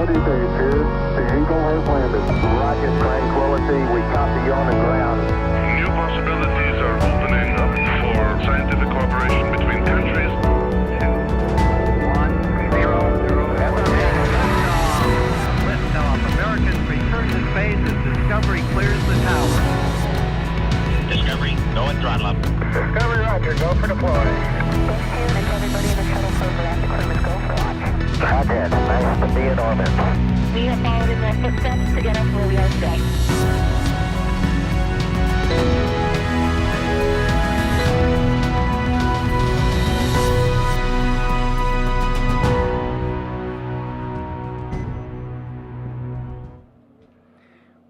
tranquility base here. The Eagle has landed. Rocket tranquility. We copy you on the ground. New possibilities are opening up for scientific cooperation between countries. 1, 0, 0. Liftoff. Americans return to space as Discovery clears the tower. Discovery, go and throttle up. Discovery, roger. Go for deploy. And everybody in the shuttle program, the crew is go for launch. Roger. Nice to be in orbit. We have followed in their footsteps to get us where we are today.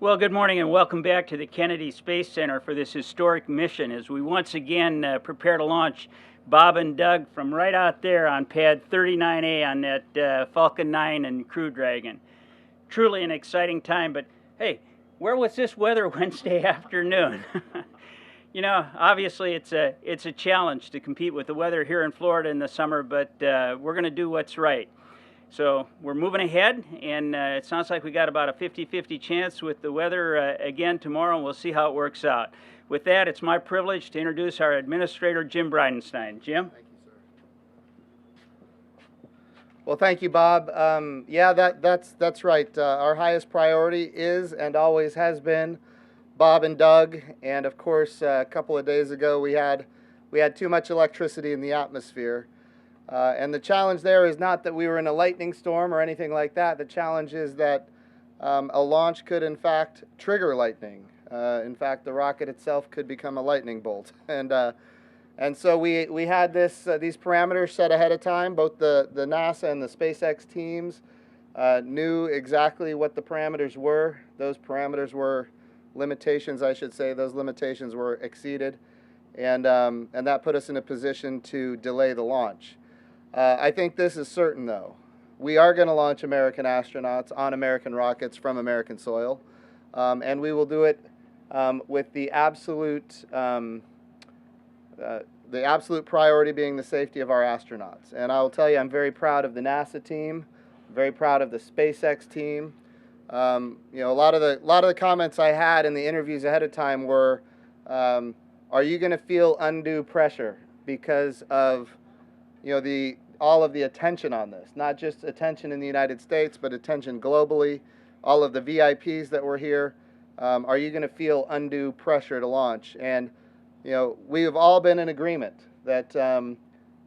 Well, good morning and welcome back to the Kennedy Space Center for this historic mission as we once again prepare to launch Bob and Doug from right out there on pad 39A on that Falcon 9 and Crew Dragon. Truly an exciting time, but hey, where was this weather Wednesday afternoon? You know, obviously it's a challenge to compete with the weather here in Florida in the summer, but we're going to do what's right. So we're moving ahead, and it sounds like we got about a 50-50 chance with the weather again tomorrow, and we'll see how it works out. With that, it's my privilege to introduce our Administrator, Jim Bridenstine. Jim? Thank you, sir. Well, thank you, Bob. Yeah, that's right. Our highest priority is and always has been Bob and Doug, and of course, a couple of days ago we had too much electricity in the atmosphere. And the challenge there is not that we were in a lightning storm or anything like that. The challenge is that a launch could, in fact, trigger lightning. In fact, the rocket itself could become a lightning bolt. And so we had these parameters set ahead of time. Both the NASA and the SpaceX teams knew exactly what the parameters were. Those parameters were limitations, I should say. Those limitations were exceeded. And that put us in a position to delay the launch. I think this is certain, though. We are going to launch American astronauts on American rockets from American soil, and we will do it with the absolute priority being the safety of our astronauts. And I will tell you, I'm very proud of the NASA team, very proud of the SpaceX team. You know, a lot of the comments I had in the interviews ahead of time were, are you going to feel undue pressure because of all of the attention on this, not just attention in the United States, but attention globally, all of the VIPs that were here. Are you going to feel undue pressure to launch? And, you know, we have all been in agreement that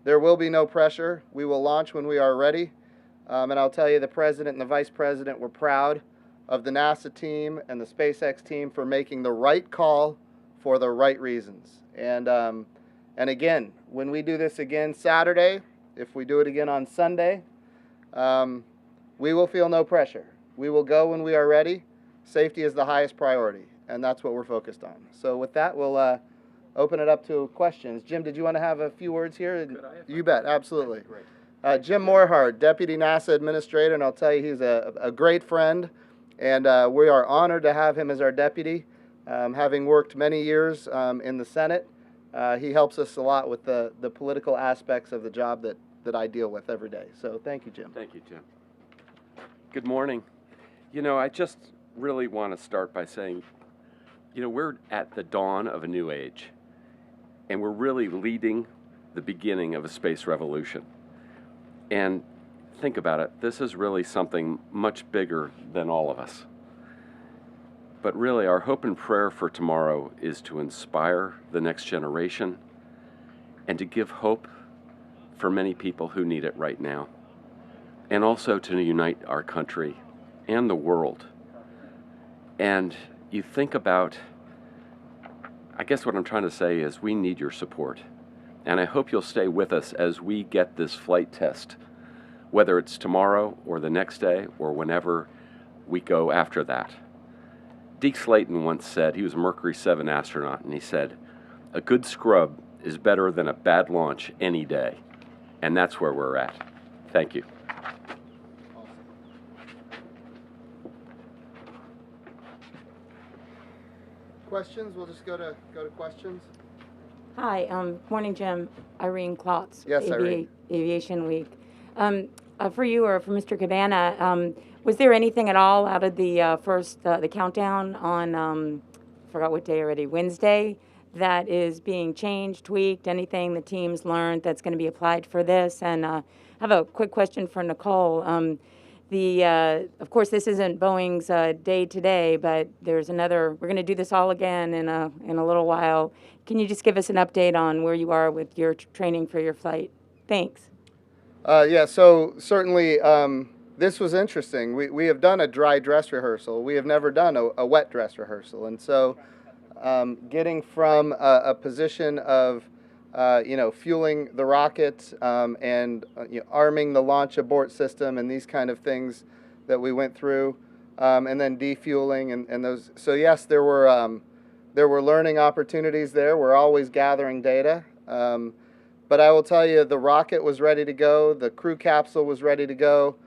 there will be no pressure. We will launch when we are ready. And I'll tell you, the President and the Vice President were proud of the NASA team and the SpaceX team for making the right call for the right reasons. And again, when we do this again Saturday, if we do it again on Sunday, we will feel no pressure. We will go when we are ready. Safety is the highest priority, and that's what we're focused on. So with that, we'll open it up to questions. Jim, did you want to have a few words here? You bet, absolutely. Jim Morehard, Deputy NASA Administrator, and I'll tell you he's a great friend, and we are honored to have him as our deputy. Having worked many years in the Senate, he helps us a lot with the political aspects of the job that I deal with every day. So thank you, Jim. Thank you, Jim. Good morning. You know, I just really want to start by saying, you know, we're at the dawn of a new age, and we're really leading the beginning of a space revolution. And think about it, this is really something much bigger than all of us. But really, our hope and prayer for tomorrow is to inspire the next generation and to give hope for many people who need it right now, and also to unite our country and the world. And you think about, I guess what I'm trying to say is we need your support. And I hope you'll stay with us as we get this flight test, whether it's tomorrow or the next day or whenever we go after that. Deke Slayton once said, he was a Mercury 7 astronaut, and he said, a good scrub is better than a bad launch any day. And that's where we're at. Thank you. Questions? We'll just go to questions. Hi, morning, Jim. Irene Klotz. Yes, Irene. Aviation Week. For you or for Mr. Cabana, Was there anything at all out of the the countdown on, forgot what day already, Wednesday, that is being changed, tweaked, anything the teams learned that's going to be applied for this? And I have a quick question for Nicole. Of course, this isn't Boeing's day today, but there's another, we're going to do this all again in a little while. Can you just give us an update on where you are with your training for your flight? Thanks. Yeah, so certainly this was interesting. We have done a dry dress rehearsal. We have never done a wet dress rehearsal. And so getting from a position of fueling the rocket and arming the launch abort system and these kind of things that we went through, and then defueling and those. So yes, there were learning opportunities there. We're always gathering data. But I will tell you, the rocket was ready to go. The crew capsule was ready to go.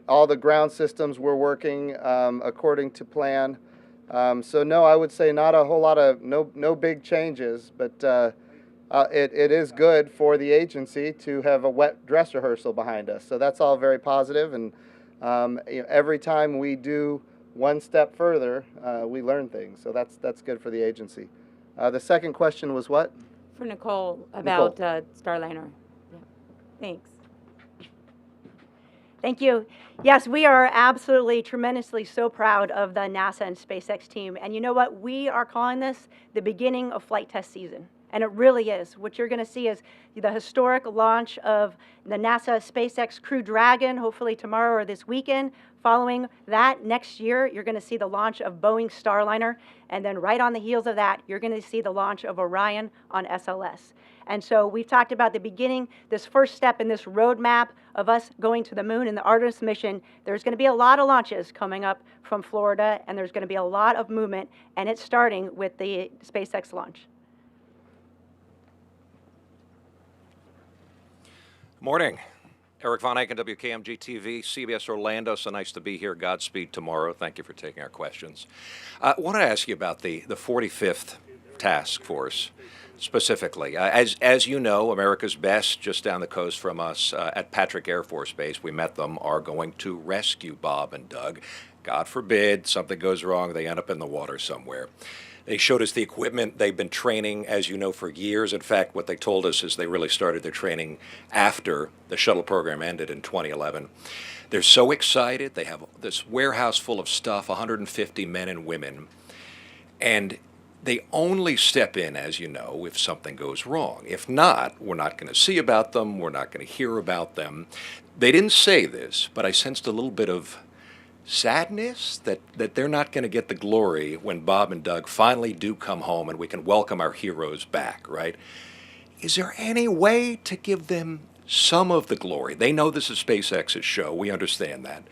All the ground systems were working according to plan. So no, I would say not a whole lot of, no big changes, but it is good for the agency to have a wet dress rehearsal behind us. So that's all very positive, and every time we do one step further, we learn things. So that's good for the agency. The second question was what? For Nicole about Starliner. Yeah. Thanks. Thank you. Yes, we are absolutely tremendously so proud of the NASA and SpaceX team. And you know what? We are calling this the beginning of flight test season. And it really is. What you're going to see is the historic launch of the NASA SpaceX Crew Dragon, hopefully tomorrow or this weekend. Following that, next year, you're going to see the launch of Boeing Starliner. And then right on the heels of that, you're going to see the launch of Orion on SLS. And so we've talked about the beginning, this first step in this roadmap of us going to the moon in the Artemis mission. There's going to be a lot of launches coming up from Florida, and there's going to be a lot of movement, and it's starting with the SpaceX launch. Morning. Eric Von Eycken, WKMG-TV, CBS Orlando. So nice to be here. Godspeed tomorrow. Thank you for taking our questions. I want to ask you about the 45th Task Force specifically. As you know, America's Best, just down the coast from us at Patrick Air Force Base, we met them, are going to rescue Bob and Doug. God forbid something goes wrong, they end up in the water somewhere. They showed us the equipment. They've been training, as you know, for years. In fact, what they told us is they really started their training after the shuttle program ended in 2011. They're so excited. They have this warehouse full of stuff, 150 men and women. And they only step in, as you know, if something goes wrong. If not, we're not going to see about them. We're not going to hear about them. They didn't say this, but I sensed a little bit of sadness that they're not going to get the glory when Bob and Doug finally do come home and we can welcome our heroes back, right? Is there any way to give them some of the glory? They know this is SpaceX's show. We understand that.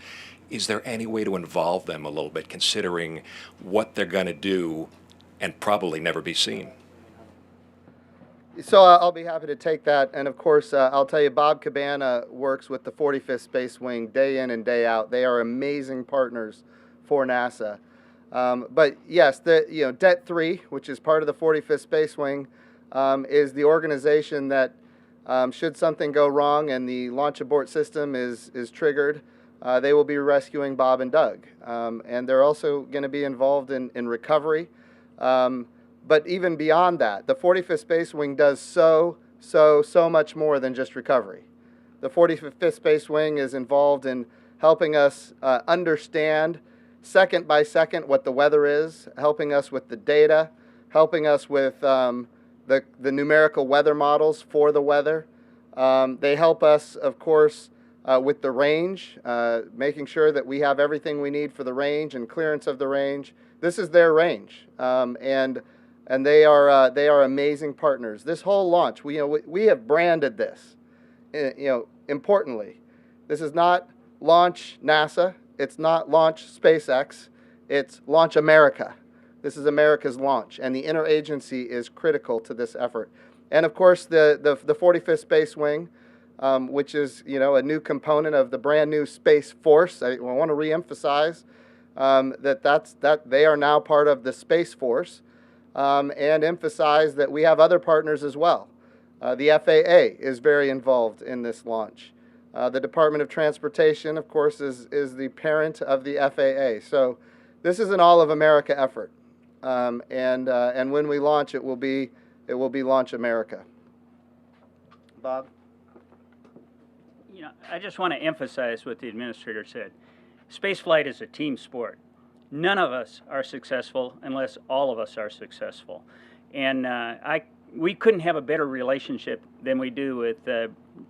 Is there any way to involve them a little bit, considering what they're going to do and probably never be seen? So I'll be happy to take that. And of course, I'll tell you, Bob Cabana works with the 45th Space Wing day in and day out. They are amazing partners for NASA. But yes, Det 3, which is part of the 45th Space Wing, is the organization that should something go wrong and the launch abort system is triggered, they will be rescuing Bob and Doug. And they're also going to be involved in recovery. But even beyond that, the 45th Space Wing does so much more than just recovery. The 45th Space Wing is involved in helping us understand second by second what the weather is, helping us with the data, helping us with the numerical weather models for the weather. They help us, of course, with the range, making sure that we have everything we need for the range and clearance of the range. This is their range, and they are amazing partners. This whole launch, we have branded this. Importantly, this is not launch NASA. It's not launch SpaceX. It's launch America. This is America's launch, and the interagency is critical to this effort. And of course, the 45th Space Wing, which is a new component of the brand new Space Force. I want to reemphasize that they are now part of the Space Force. And emphasize that we have other partners as well. The FAA is very involved in this launch. The Department of Transportation, of course, is the parent of the FAA. So this is an all-of-America effort. And when we launch, it will be Launch America. Bob? You know, I just want to emphasize what the administrator said. Spaceflight is a team sport. None of us are successful unless all of us are successful. And we couldn't have a better relationship than we do with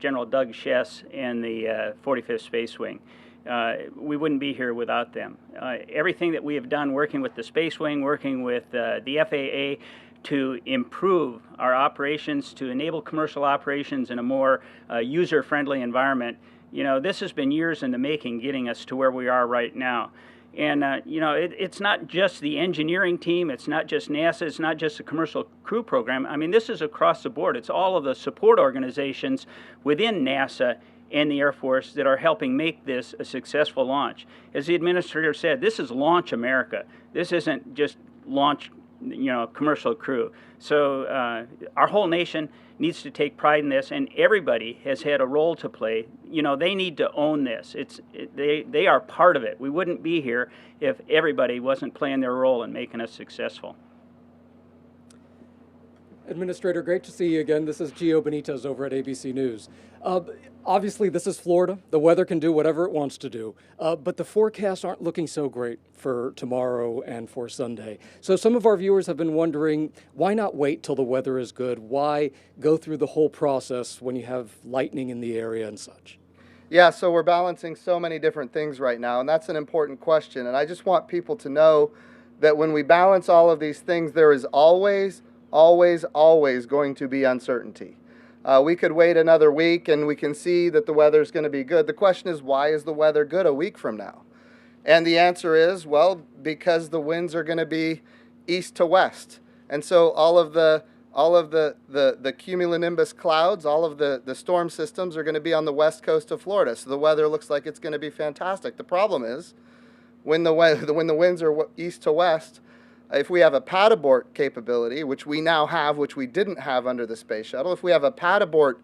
General Doug Shess and the 45th Space Wing. We wouldn't be here without them. Everything that we have done working with the Space Wing, working with the FAA to improve our operations, to enable commercial operations in a more user-friendly environment, you know, this has been years in the making, getting us to where we are right now. And, you know, it's not just the engineering team, it's not just NASA, it's not just the commercial crew program. I mean, this is across the board. It's all of the support organizations within NASA and the Air Force that are helping make this a successful launch. As the administrator said, this is Launch America. This isn't just launch, you know, commercial crew. So our whole nation needs to take pride in this, and everybody has had a role to play. You know, they need to own this. They are part of it. We wouldn't be here if everybody wasn't playing their role in making us successful. Administrator, great to see you again. This is Gio Benitez over at ABC News. Obviously, this is Florida. The weather can do whatever it wants to do, but the forecasts aren't looking so great for tomorrow and for Sunday. So some of our viewers have been wondering, why not wait till the weather is good? Why go through the whole process when you have lightning in the area and such? Yeah, so we're balancing so many different things right now, and that's an important question. And I just want people to know that when we balance all of these things, there is always going to be uncertainty. We could wait another week and we can see that the weather's going to be good. The question is, why is the weather good a week from now? And the answer is, well, because the winds are going to be east to west. And so all of the cumulonimbus clouds, all of the storm systems are going to be on the west coast of Florida. So the weather looks like it's going to be fantastic. The problem is, when the winds are east to west, if we have a pad abort capability, which we now have, which we didn't have under the space shuttle, if we have a pad abort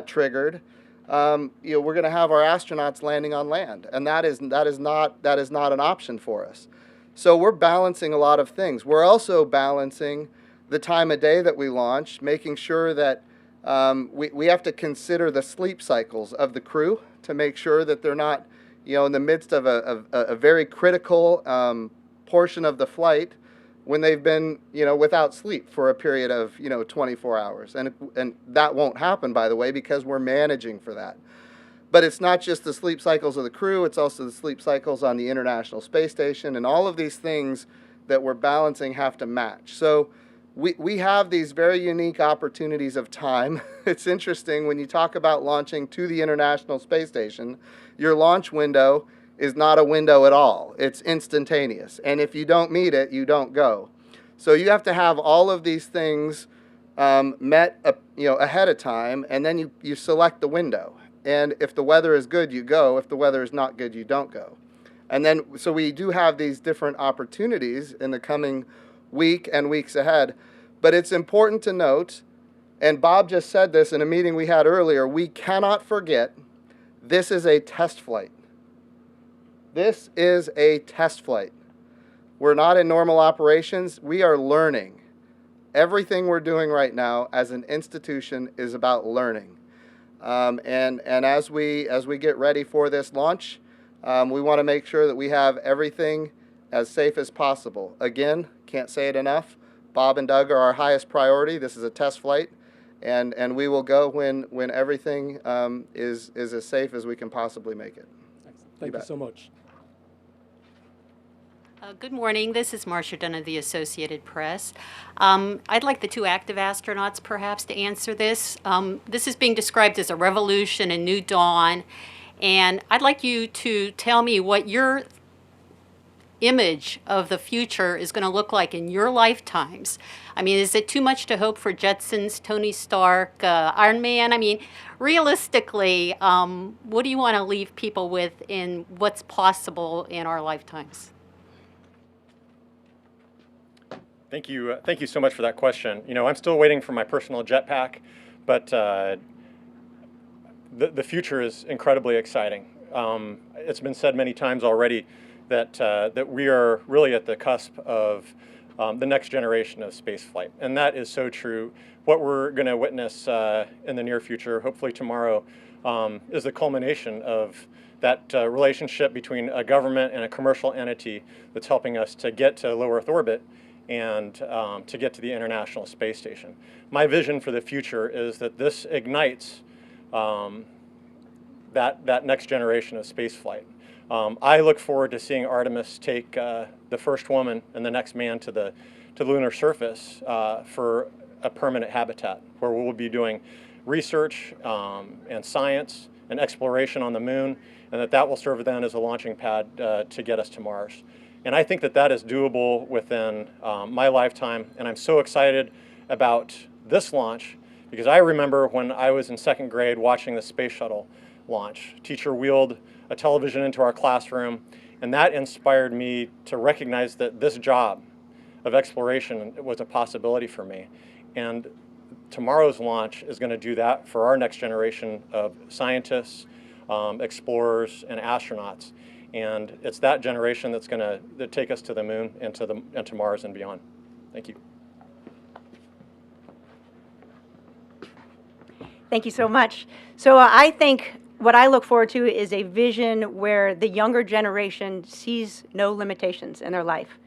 triggered, we're going to have our astronauts landing on land, and that is not an option for us. So we're balancing a lot of things. We're also balancing the time of day that we launch, making sure that we have to consider the sleep cycles of the crew to make sure that they're not, in the midst of a very critical portion of the flight, when they've been, without sleep for a period of, 24 hours. And that won't happen, by the way, because we're managing for that. But it's not just the sleep cycles of the crew, it's also the sleep cycles on the International Space Station, and all of these things that we're balancing have to match. So we have these very unique opportunities of time. It's interesting, when you talk about launching to the International Space Station, your launch window is not a window at all. It's instantaneous. And if you don't meet it, you don't go. So you have to have all of these things met ahead of time, and then you select the window. And if the weather is good, you go. If the weather is not good, you don't go. And then, so we do have these different opportunities in the coming week and weeks ahead. But it's important to note, and Bob just said this in a meeting we had earlier, we cannot forget this is a test flight. This is a test flight. We're not in normal operations. We are learning. Everything we're doing right now as an institution is about learning. And as we get ready for this launch, we want to make sure that we have everything as safe as possible. Again, can't say it enough. Bob and Doug are our highest priority. This is a test flight, and we will go when everything is as safe as we can possibly make it. Thank you so much. Good morning. This is Marcia Dunn of the Associated Press. I'd like the two active astronauts perhaps to answer this. This is being described as a revolution, a new dawn, and I'd like you to tell me what your image of the future is going to look like in your lifetimes. I mean, is it too much to hope for Jetsons, Tony Stark, Iron Man? I mean, realistically, what do you want to leave people with in what's possible in our lifetimes? Thank you so much for that question. I'm still waiting for my personal jetpack, but the future is incredibly exciting. It's been said many times already that we are really at the cusp of the next generation of space flight, and that is so true. What we're going to witness in the near future, hopefully tomorrow, is the culmination of that relationship between a government and a commercial entity that's helping us to get to low Earth orbit and to get to the International Space Station. My vision for the future is that this ignites that next generation of space flight. I look forward to seeing Artemis take the first woman and the next man to the lunar surface for a permanent habitat, where we'll be doing research and science and exploration on the moon, and that will serve then as a launching pad to get us to Mars. And I think that is doable within my lifetime, and I'm so excited about this launch because I remember when I was in second grade watching the space shuttle launch. Teacher wheeled a television into our classroom, and that inspired me to recognize that this job of exploration was a possibility for me. And tomorrow's launch is going to do that for our next generation of scientists, explorers, and astronauts. And it's that generation that's going to take us to the moon and to Mars and beyond. Thank you. Thank you so much. So I think what I look forward to is a vision where the younger generation sees no limitations in their life,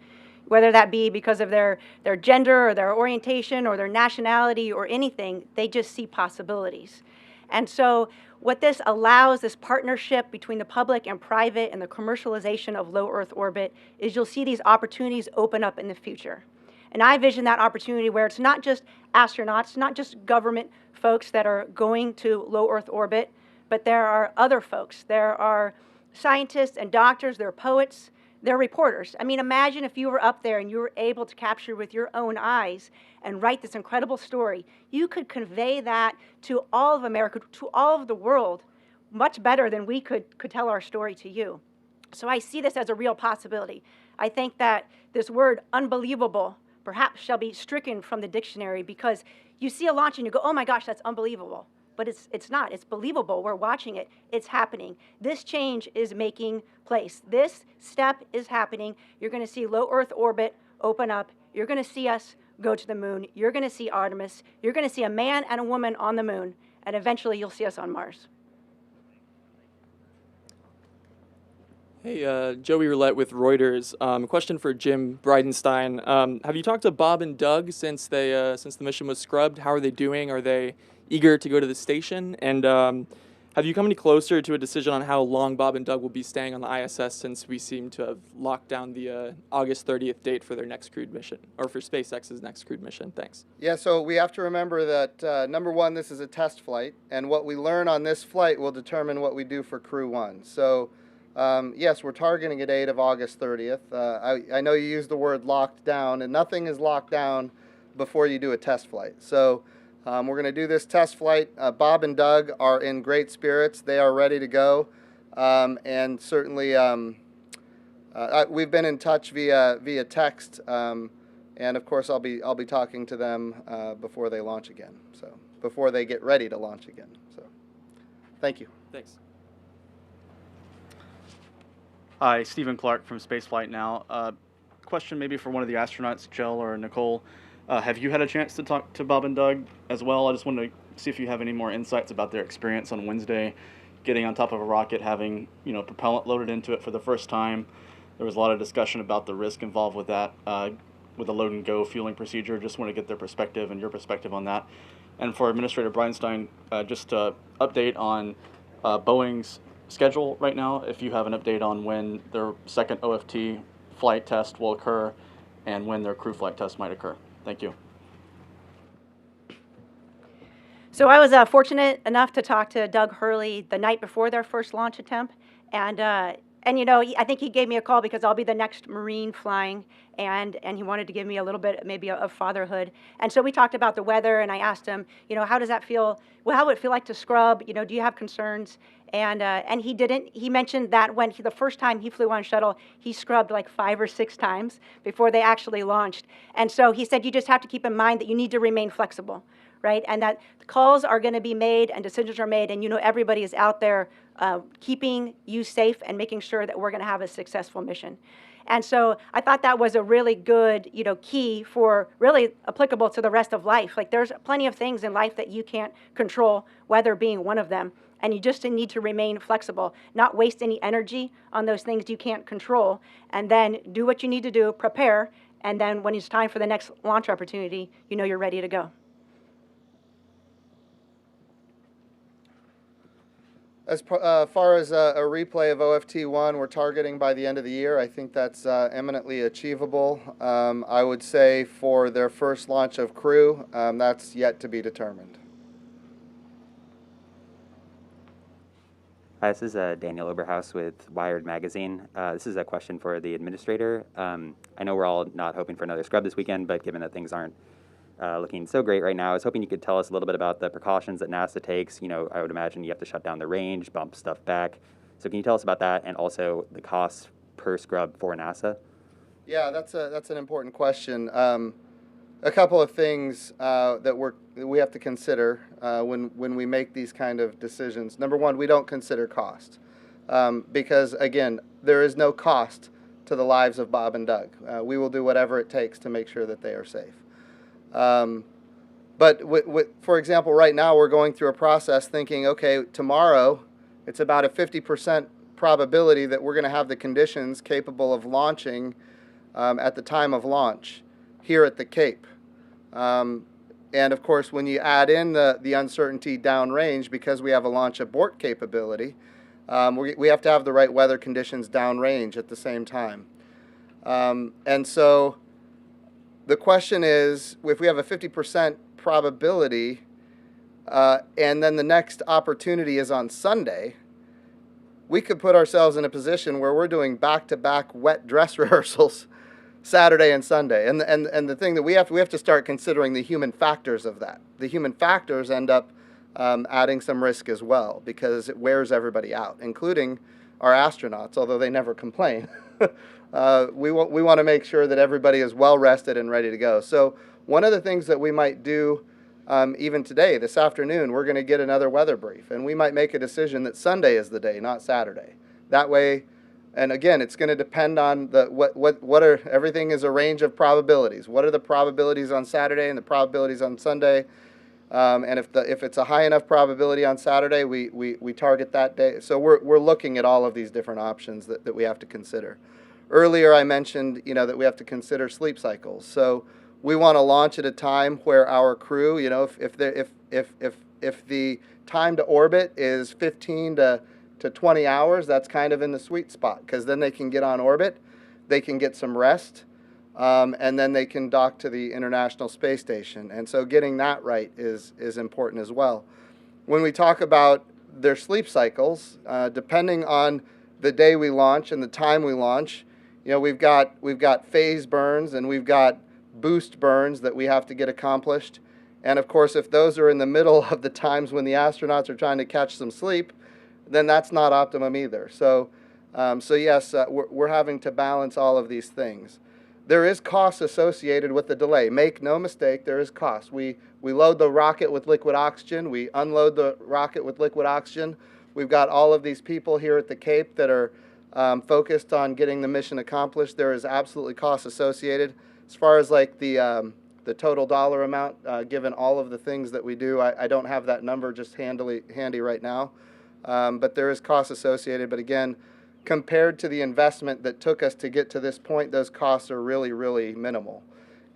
whether that be because of their gender or their orientation or their nationality or anything. They just see possibilities. And so what this allows, this partnership between the public and private and the commercialization of low Earth orbit, is you'll see these opportunities open up in the future. And I vision that opportunity where it's not just astronauts, not just government folks that are going to low Earth orbit, but there are other folks. There are scientists and doctors, there are poets, there are reporters. I mean, imagine if you were up there and you were able to capture with your own eyes and write this incredible story. You could convey that to all of America, to all of the world, much better than we could tell our story to you. So I see this as a real possibility. I think that this word unbelievable perhaps shall be stricken from the dictionary, because you see a launch and you go, oh my gosh, that's unbelievable. But it's not. It's believable. We're watching it. It's happening. This change is making place. This step is happening. You're going to see low Earth orbit open up. You're going to see us go to the moon. You're going to see Artemis. You're going to see a man and a woman on the moon. And eventually you'll see us on Mars. Hey, Joey Roulette with Reuters. A question for Jim Bridenstine. Have you talked to Bob and Doug since the mission was scrubbed? How are they doing? Are they eager to go to the station? And have you come any closer to a decision on how long Bob and Doug will be staying on the ISS, since we seem to have locked down the August 30th date for their next crewed mission, or for SpaceX's next crewed mission? Thanks. Yeah, so we have to remember that, number one, this is a test flight, and what we learn on this flight will determine what we do for Crew 1. So, yes, we're targeting a date of August 30th. I know you used the word locked down, and nothing is locked down before you do a test flight. So we're going to do this test flight. Bob and Doug are in great spirits. They are ready to go, and certainly we've been in touch via text, and of course I'll be talking to them before they launch again. So before they get ready to launch again. So thank you. Thanks. Hi, Stephen Clark from Spaceflight Now. Question maybe for one of the astronauts, Kjell or Nicole. Have you had a chance to talk to Bob and Doug as well? I just wanted to see if you have any more insights about their experience on Wednesday, getting on top of a rocket, having propellant loaded into it for the first time. There was a lot of discussion about the risk involved with that, with the load and go fueling procedure. Just want to get their perspective and your perspective on that. And for Administrator Bridenstine, just to update on Boeing's schedule right now, if you have an update on when their second OFT flight test will occur and when their crew flight test might occur. Thank you. So I was fortunate enough to talk to Doug Hurley the night before their first launch attempt, and I think he gave me a call because I'll be the next Marine flying, and he wanted to give me a little bit maybe of fatherhood. And so we talked about the weather, and I asked him, how does that feel? Well, how would it feel like to scrub? Do you have concerns? And he didn't. He mentioned that when the first time he flew on shuttle, he scrubbed like 5 or 6 times before they actually launched. And so he said, you just have to keep in mind that you need to remain flexible, right? And that calls are going to be made and decisions are made, and you know everybody is out there keeping you safe and making sure that we're going to have a successful mission. And so I thought that was a really good, key for really applicable to the rest of life. Like there's plenty of things in life that you can't control, weather being one of them. And you just need to remain flexible, not waste any energy on those things you can't control, and then do what you need to do, prepare, and then when it's time for the next launch opportunity, you know you're ready to go. As far as a replay of OFT1, we're targeting by the end of the year. I think that's eminently achievable. I would say for their first launch of crew, that's yet to be determined. Hi, this is Daniel Oberhaus with Wired Magazine. This is a question for the administrator. I know we're all not hoping for another scrub this weekend, but given that things aren't looking so great right now, I was hoping you could tell us a little bit about the precautions that NASA takes. I would imagine you have to shut down the range, bump stuff back. So can you tell us about that, and also the costs per scrub for NASA? Yeah, that's an important question. A couple of things that we have to consider when we make these kind of decisions. Number one, we don't consider cost because, again, there is no cost to the lives of Bob and Doug. We will do whatever it takes to make sure that they are safe. But for example, right now we're going through a process thinking, okay, tomorrow it's about a 50% probability that we're going to have the conditions capable of launching at the time of launch here at the Cape. And of course, when you add in the uncertainty downrange, because we have a launch abort capability, we have to have the right weather conditions downrange at the same time. And so the question is, if we have a 50% probability, and then the next opportunity is on Sunday, we could put ourselves in a position where we're doing back-to-back wet dress rehearsals Saturday and Sunday. And the thing that we have to start considering the human factors of that. The human factors end up adding some risk as well, because it wears everybody out, including our astronauts, although they never complain. We want to make sure that everybody is well rested and ready to go. So one of the things that we might do even today, this afternoon, we're going to get another weather brief, and we might make a decision that Sunday is the day, not Saturday. That way, and again, it's going to depend on everything is a range of probabilities. What are the probabilities on Saturday and the probabilities on Sunday? And if it's a high enough probability on Saturday, we target that day. So we're looking at all of these different options that we have to consider. Earlier I mentioned that we have to consider sleep cycles. So we want to launch at a time where our crew, if the time to orbit is 15 to 20 hours, that's kind of in the sweet spot, because then they can get on orbit, they can get some rest, and then they can dock to the International Space Station. And so getting that right is important as well. When we talk about their sleep cycles, depending on the day we launch and the time we launch, we've got phase burns and we've got boost burns that we have to get accomplished. And of course, if those are in the middle of the times when the astronauts are trying to catch some sleep, then that's not optimum either. So yes, we're having to balance all of these things. There is cost associated with the delay. Make no mistake, there is cost. We load the rocket with liquid oxygen. We unload the rocket with liquid oxygen. We've got all of these people here at the Cape that are focused on getting the mission accomplished. There is absolutely cost associated. As far as like the total dollar amount, given all of the things that we do, I don't have that number just handy right now. But there is cost associated. But again, compared to the investment that took us to get to this point, those costs are really, really minimal.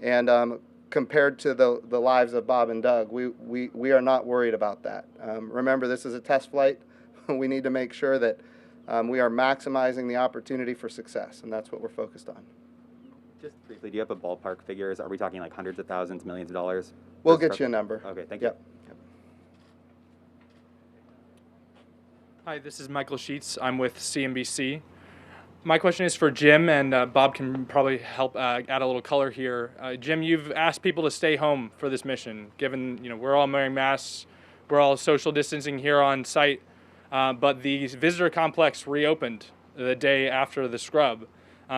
And compared to the lives of Bob and Doug, we are not worried about that. Remember, this is a test flight. We need to make sure that we are maximizing the opportunity for success, and that's what we're focused on. Just briefly, do you have a ballpark figures? Are we talking like hundreds of thousands, millions of dollars? We'll get you a number. Okay, thank you. Yep. Hi, this is Michael Sheets. I'm with CNBC. My question is for Jim, and Bob can probably help add a little color here. Jim, you've asked people to stay home for this mission, given we're all wearing masks, we're all social distancing here on site, but the visitor complex reopened the day after the scrub.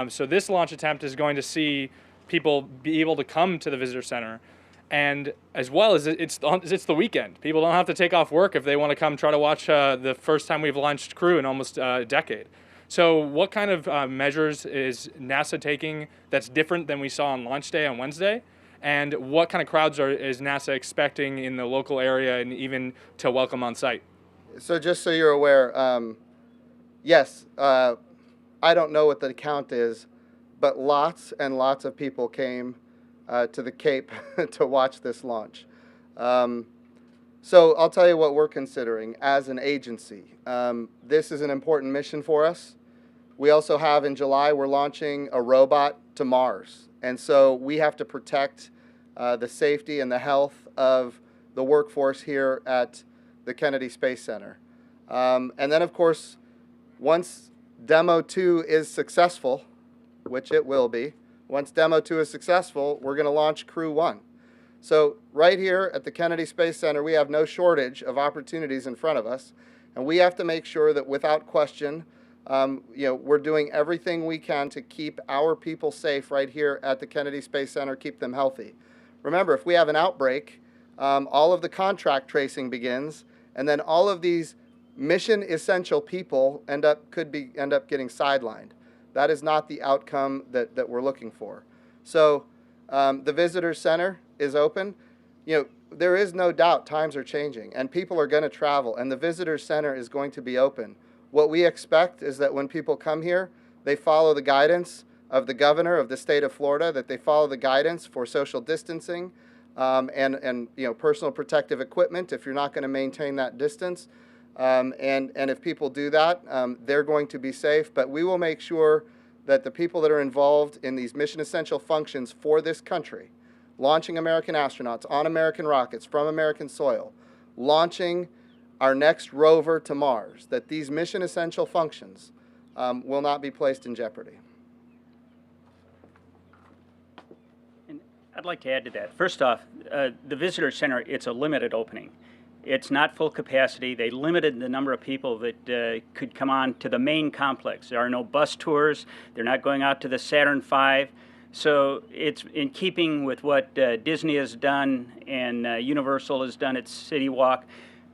So this launch attempt is going to see people be able to come to the visitor center. And as well as it's the weekend. People don't have to take off work if they want to come try to watch the first time we've launched Crew in almost a decade. So what kind of measures is NASA taking that's different than we saw on launch day on Wednesday? And what kind of crowds is NASA expecting in the local area and even to welcome on site? So just so you're aware, yes, I don't know what the count is, but lots and lots of people came to the Cape to watch this launch. So I'll tell you what we're considering as an agency. This is an important mission for us. We also have in July, we're launching a robot to Mars. And so we have to protect the safety and the health of the workforce here at the Kennedy Space Center. And then, of course, once Demo 2 is successful, which it will be, once Demo 2 is successful, we're going to launch Crew 1. So right here at the Kennedy Space Center, we have no shortage of opportunities in front of us, and we have to make sure that without question, we're doing everything we can to keep our people safe right here at the Kennedy Space Center, keep them healthy. Remember, if we have an outbreak, all of the contract tracing begins, and then all of these mission essential people end up getting sidelined. That is not the outcome that we're looking for. So the visitor center is open. There is no doubt times are changing and people are going to travel, and the visitor center is going to be open. What we expect is that when people come here, they follow the guidance of the governor of the state of Florida, that they follow the guidance for social distancing and personal protective equipment if you're not going to maintain that distance. And if people do that, they're going to be safe. But we will make sure that the people that are involved in these mission essential functions for this country, launching American astronauts on American rockets from American soil, launching our next rover to Mars, that these mission essential functions will not be placed in jeopardy. And I'd like to add to that. First off, the visitor center, it's a limited opening. It's not full capacity. They limited the number of people that could come on to the main complex. There are no bus tours. They're not going out to the Saturn V. So it's in keeping with what Disney has done and Universal has done at City Walk.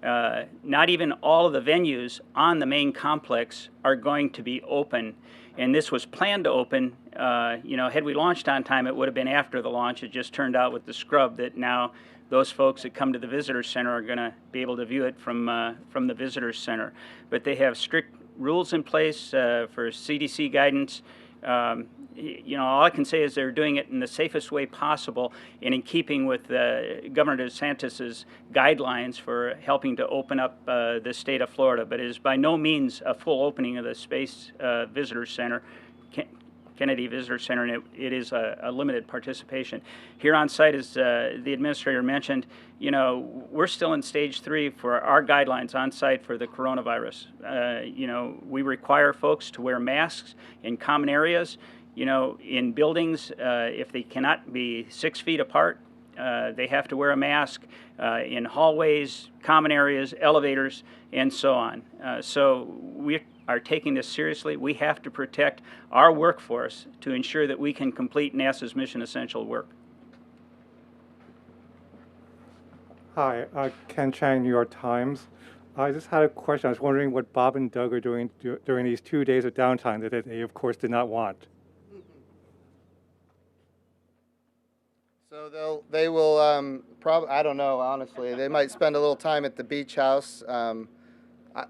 Not even all of the venues on the main complex are going to be open. And this was planned to open. Had we launched on time, it would have been after the launch. It just turned out with the scrub that now those folks that come to the visitor center are going to be able to view it from the visitor center. But they have strict rules in place for CDC guidance. All I can say is they're doing it in the safest way possible and in keeping with Governor DeSantis's guidelines for helping to open up the state of Florida. But it is by no means a full opening of the Space Visitor Center, Kennedy Visitor Center, and it is a limited participation. Here on site, as the administrator mentioned, we're still in stage 3 for our guidelines on site for the coronavirus. We require folks to wear masks in common areas. In buildings, if they cannot be 6 feet apart, they have to wear a mask in hallways, common areas, elevators, and so on. So we are taking this seriously. We have to protect our workforce to ensure that we can complete NASA's mission essential work. Hi, Ken Chang, New York Times. I just had a question. I was wondering what Bob and Doug are doing during these 2 days of downtime that they, of course, did not want. So they will probably, I don't know, honestly. They might spend a little time at the beach house.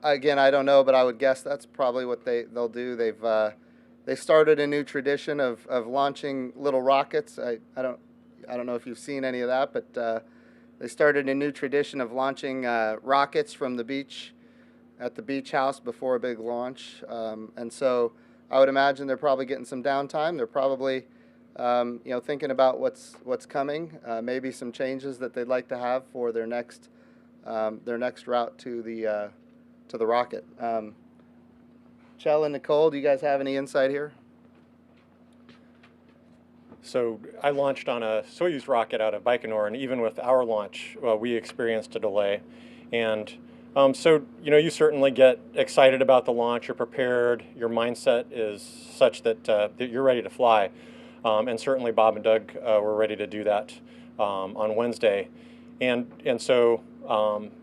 Again, I don't know, but I would guess that's probably what they'll do. They started a new tradition of launching little rockets. I don't know if you've seen any of that, but they started a new tradition of launching rockets from the beach at the beach house before a big launch. And so I would imagine they're probably getting some downtime. They're probably thinking about what's coming, maybe some changes that they'd like to have for their next route to the rocket. Kjell and Nicole, do you guys have any insight here? So I launched on a Soyuz rocket out of Baikonur, and even with our launch, we experienced a delay. And so you certainly get excited about the launch. You're prepared. Your mindset is such that you're ready to fly. And certainly Bob and Doug were ready to do that. on Wednesday. And so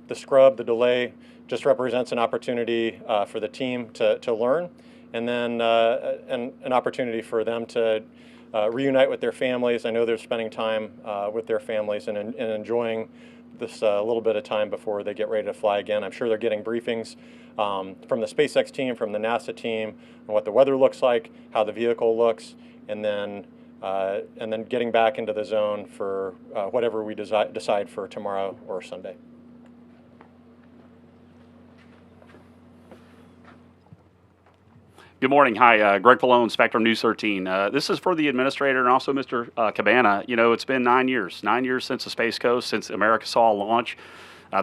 the scrub, the delay, just represents an opportunity for the team to learn, and then an opportunity for them to reunite with their families. I know they're spending time with their families and enjoying this little bit of time before they get ready to fly again. I'm sure they're getting briefings from the SpaceX team, from the NASA team, on what the weather looks like, how the vehicle looks, and then getting back into the zone for whatever we decide for tomorrow or Sunday. Good morning. Hi, Greg Pallone, Spectrum News 13. This is for the administrator and also Mr. Cabana. You know, it's been 9 years since the Space Coast, since America saw a launch.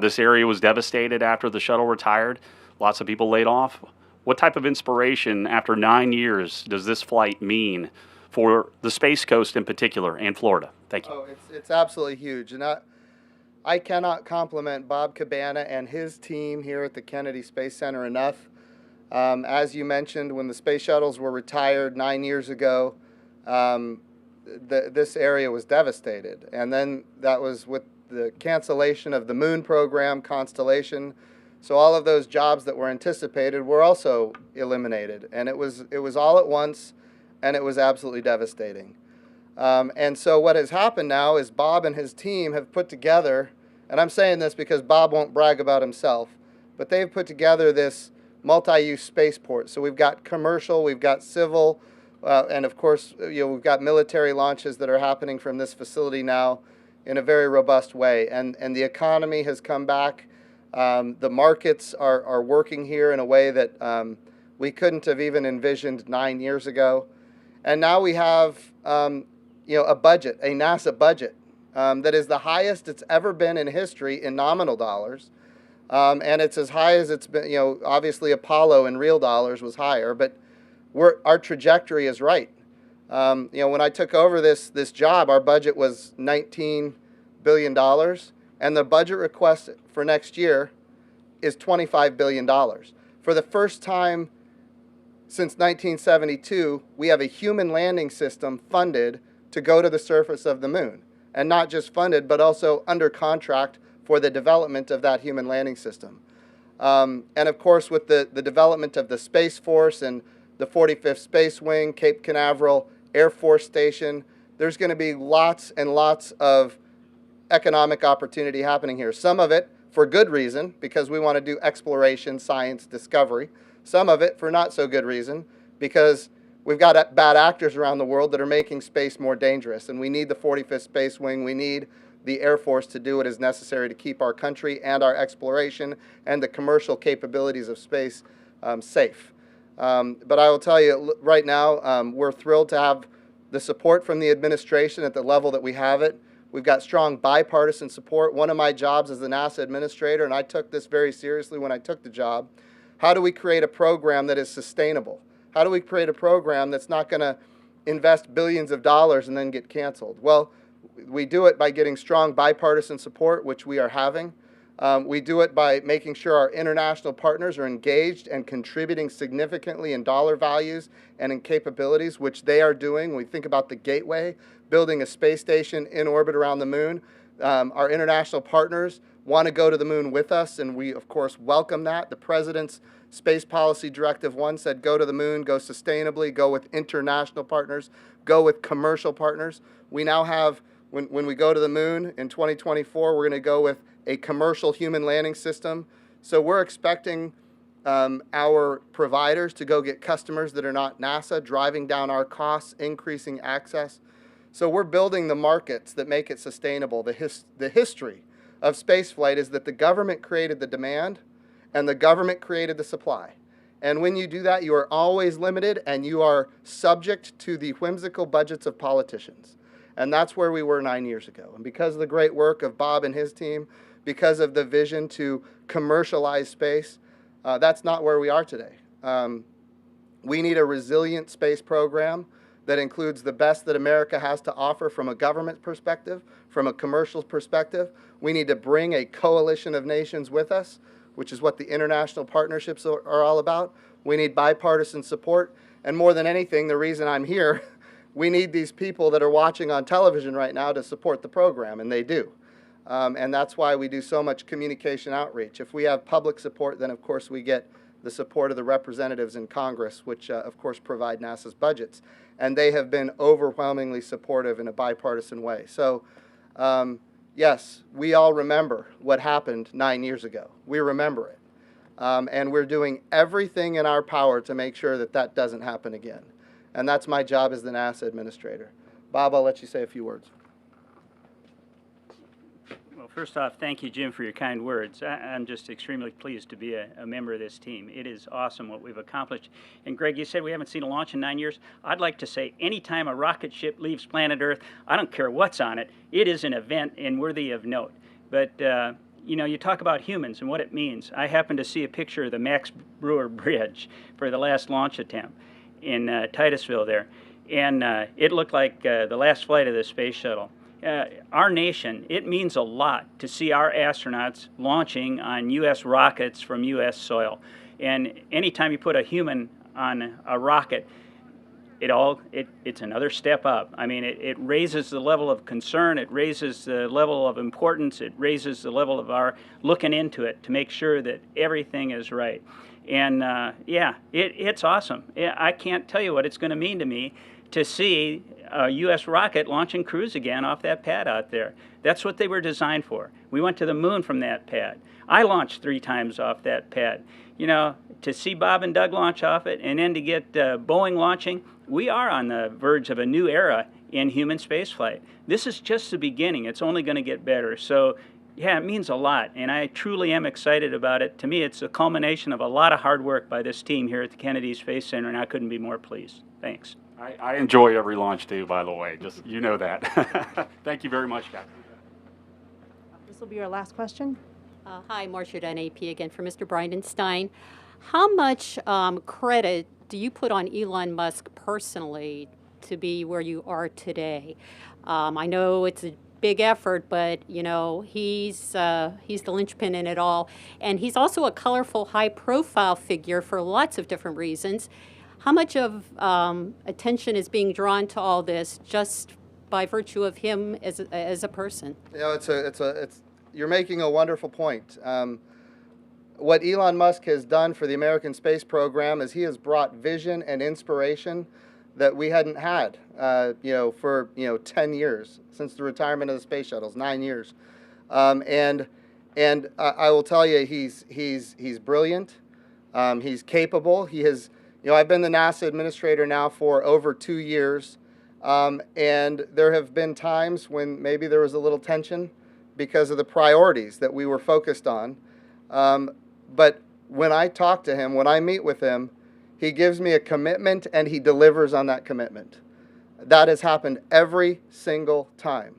This area was devastated after the shuttle retired. Lots of people laid off. What type of inspiration after 9 years does this flight mean for the Space Coast in particular and Florida? Thank you. Oh, it's absolutely huge. And I cannot compliment Bob Cabana and his team here at the Kennedy Space Center enough. As you mentioned, when the space shuttles were retired 9 years ago, this area was devastated. And then that was with the cancellation of the Moon program, Constellation. So all of those jobs that were anticipated were also eliminated. And it was all at once, and it was absolutely devastating. And so what has happened now is Bob and his team have put together, and I'm saying this because Bob won't brag about himself, but they've put together this multi-use spaceport. So we've got commercial, we've got civil, and of course, we've got military launches that are happening from this facility now in a very robust way. And the economy has come back. The markets are working here in a way that we couldn't have even envisioned 9 years ago. And now we have, a budget, a NASA budget, that is the highest it's ever been in history in nominal dollars. And it's as high as it's been. Obviously Apollo in real dollars was higher, but our trajectory is right. When I took over this job, our budget was $19 billion, and the budget request for next year is $25 billion. For the first time since 1972, we have a human landing system funded to go to the surface of the moon, and not just funded, but also under contract for the development of that human landing system. And of course, with the development of the Space Force and the 45th Space Wing, Cape Canaveral Air Force Station, there's going to be lots and lots of economic opportunity happening here. Some of it for good reason, because we want to do exploration, science, discovery. Some of it for not so good reason, because we've got bad actors around the world that are making space more dangerous, and we need the 45th Space Wing. We need the Air Force to do what is necessary to keep our country and our exploration and the commercial capabilities of space safe. But I will tell you right now, we're thrilled to have the support from the administration at the level that we have it. We've got strong bipartisan support. One of my jobs as the NASA administrator, and I took this very seriously when I took the job, how do we create a program that is sustainable? How do we create a program that's not going to invest billions of dollars and then get canceled? Well, we do it by getting strong bipartisan support, which we are having. We do it by making sure our international partners are engaged and contributing significantly in dollar values and in capabilities, which they are doing. When we think about the Gateway, building a space station in orbit around the moon, our international partners want to go to the moon with us, and we, of course, welcome that. The President's Space Policy Directive 1 said go to the moon, go sustainably, go with international partners, go with commercial partners. We now have, when we go to the moon in 2024, we're going to go with a commercial human landing system. So we're expecting our providers to go get customers that are not NASA, driving down our costs, increasing access. So we're building the markets that make it sustainable. The history of spaceflight is that the government created the demand and the government created the supply. And when you do that, you are always limited and you are subject to the whimsical budgets of politicians. And that's where we were 9 years ago. And because of the great work of Bob and his team, because of the vision to commercialize space, that's not where we are today. We need a resilient space program that includes the best that America has to offer from a government perspective, from a commercial perspective. We need to bring a coalition of nations with us, which is what the international partnerships are all about. We need bipartisan support. And more than anything, the reason I'm here we need these people that are watching on television right now to support the program, and they do. And that's why we do so much communication outreach. If we have public support, then of course we get the support of the representatives in Congress, which of course provide NASA's budgets. And they have been overwhelmingly supportive in a bipartisan way. So yes, we all remember what happened 9 years ago. We remember it. And we're doing everything in our power to make sure that that doesn't happen again. And that's my job as the NASA administrator. Bob, I'll let you say a few words. Well, first off, thank you, Jim, for your kind words. I'm just extremely pleased to be a member of this team. It is awesome what we've accomplished. And Greg, you said we haven't seen a launch in 9 years. I'd like to say anytime a rocket ship leaves planet Earth, I don't care what's on it, it is an event and worthy of note. But you know, you talk about humans and what it means. I happened to see a picture of the Max Brewer Bridge for the last launch attempt in Titusville there. And it looked like the last flight of the space shuttle. Our nation, it means a lot to see our astronauts launching on U.S. rockets from U.S. soil. And anytime you put a human on a rocket, it's another step up. I mean, it raises the level of concern, it raises the level of importance, it raises the level of our looking into it to make sure that everything is right. And yeah, it's awesome. I can't tell you what it's going to mean to me to see a U.S. rocket launching crews again off that pad out there. That's what they were designed for. We went to the moon from that pad. I launched 3 times off that pad. You know, to see Bob and Doug launch off it, and then to get Boeing launching, we are on the verge of a new era in human spaceflight. This is just the beginning. It's only going to get better. So, yeah, it means a lot, and I truly am excited about it. To me, it's a culmination of a lot of hard work by this team here at the Kennedy Space Center, and I couldn't be more pleased. Thanks. I enjoy every launch too, by the way. Just you know that. Thank you very much, guys. This will be our last question. Hi, Marcia Dunn, AP again for Mr. Bridenstine. How much credit do you put on Elon Musk personally to be where you are today? I know it's a big effort, but you know he's the linchpin in it all, and he's also a colorful, high-profile figure for lots of different reasons. How much of attention is being drawn to all this just by virtue of him as a person? You know, you're making a wonderful point. What Elon Musk has done for the American space program is he has brought vision and inspiration that we hadn't had, you know, for 10 years since the retirement of the space shuttles, 9 years, and I will tell you, he's brilliant, he's capable. He has, you know, I've been the NASA administrator now for over 2 years, and there have been times when maybe there was a little tension because of the priorities that we were focused on. But when I talk to him, when I meet with him, he gives me a commitment and he delivers on that commitment. That has happened every single time.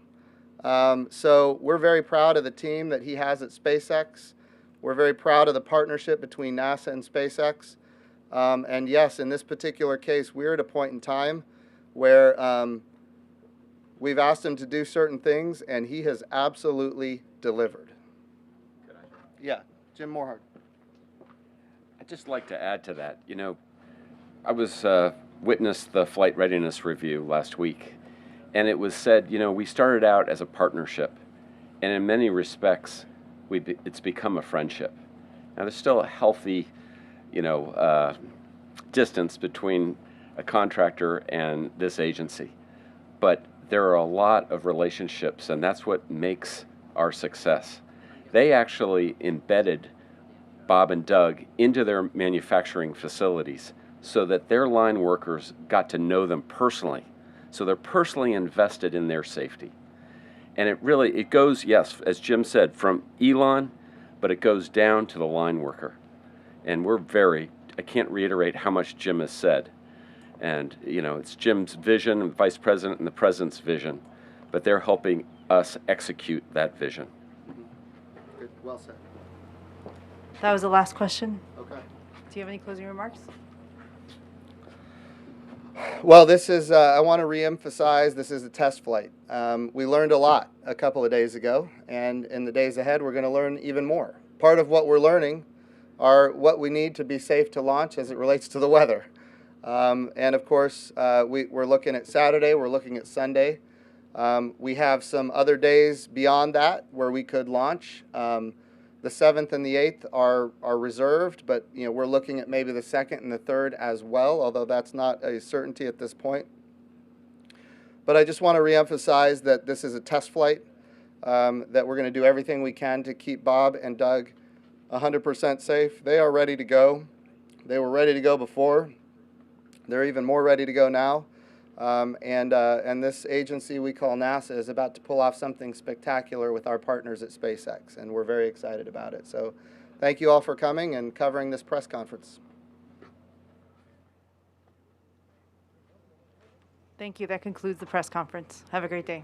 So we're very proud of the team that he has at SpaceX. We're very proud of the partnership between NASA and SpaceX. And yes, in this particular case, we're at a point in time where we've asked him to do certain things, and he has absolutely delivered. Yeah, Jim Morehart. I'd just like to add to that. You know, I was witnessed the flight readiness review last week, and it was said, you know, we started out as a partnership, and in many respects, it's become a friendship. Now, there's still a healthy, you know, distance between a contractor and this agency, but there are a lot of relationships, and that's what makes our success. They actually embedded Bob and Doug into their manufacturing facilities so that their line workers got to know them personally. So they're personally invested in their safety. And it goes, yes, as Jim said, from Elon, but it goes down to the line worker. And I can't reiterate how much Jim has said. And, you know, it's Jim's vision, and the vice president and the president's vision, but they're helping us execute that vision. Good, well said. That was the last question. Okay. Do you have any closing remarks? Well, this is, I want to reemphasize, this is a test flight. We learned a lot a couple of days ago, and in the days ahead, we're going to learn even more. Part of what we're learning are what we need to be safe to launch as it relates to the weather. And of course, we're looking at Saturday, we're looking at Sunday. We have some other days beyond that where we could launch. The 7th and the 8th are reserved, but we're looking at maybe the 2nd and the 3rd as well, although that's not a certainty at this point. But I just want to reemphasize that this is a test flight, that we're going to do everything we can to keep Bob and Doug 100% safe. They are ready to go. They were ready to go before. They're even more ready to go now. And this agency we call NASA is about to pull off something spectacular with our partners at SpaceX, and we're very excited about it. So thank you all for coming and covering this press conference. Thank you. That concludes the press conference. Have a great day.